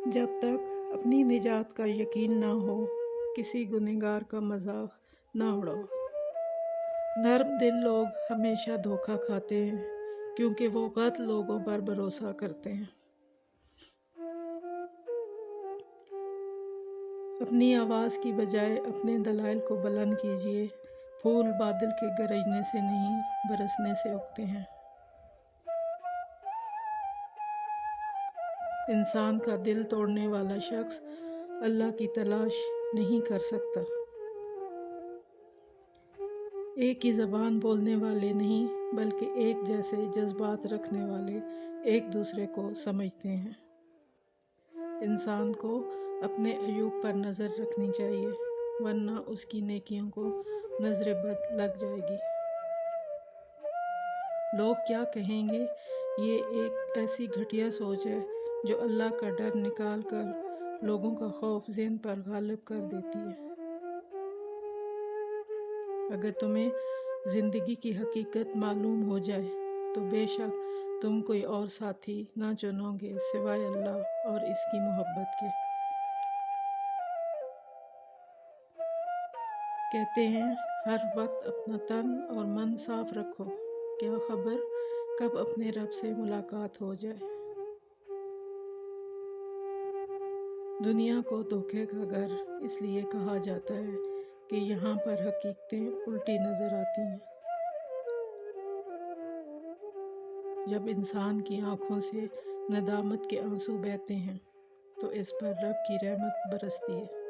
جب تک اپنی نجات کا یقین نہ ہو کسی گنہگار کا مذاق نہ اڑاؤ۔ نرم دل لوگ ہمیشہ دھوکہ کھاتے ہیں کیونکہ وہ غلط لوگوں پر بھروسہ کرتے ہیں۔ اپنی آواز کی بجائے اپنے دلائل کو بلند کیجیے۔ پھول بادل کے گرجنے سے نہیں برسنے سے اگتے ہیں۔ انسان کا دل توڑنے والا شخص اللہ کی تلاش نہیں کر سکتا۔ ایک ہی زبان بولنے والے نہیں بلکہ ایک جیسے جذبات رکھنے والے ایک دوسرے کو سمجھتے ہیں۔ انسان کو اپنے عیوب پر نظر رکھنی چاہیے ورنہ اس کی نیکیوں کو نظر بد لگ جائے گی۔ لوگ کیا کہیں گے، یہ ایک ایسی گھٹیا سوچ ہے جو اللہ کا ڈر نکال کر لوگوں کا خوف ذہن پر غالب کر دیتی ہے۔ اگر تمہیں زندگی کی حقیقت معلوم ہو جائے تو بے شک تم کوئی اور ساتھی نہ چنو گے سوائے اللہ اور اس کی محبت کے۔ کہتے ہیں ہر وقت اپنا تن اور من صاف رکھو، کیا خبر کب اپنے رب سے ملاقات ہو جائے۔ دنیا کو دھوکے کا گھر اس لیے کہا جاتا ہے کہ یہاں پر حقیقتیں الٹی نظر آتی ہیں۔ جب انسان کی آنکھوں سے ندامت کے آنسو بہتے ہیں تو اس پر رب کی رحمت برستی ہے۔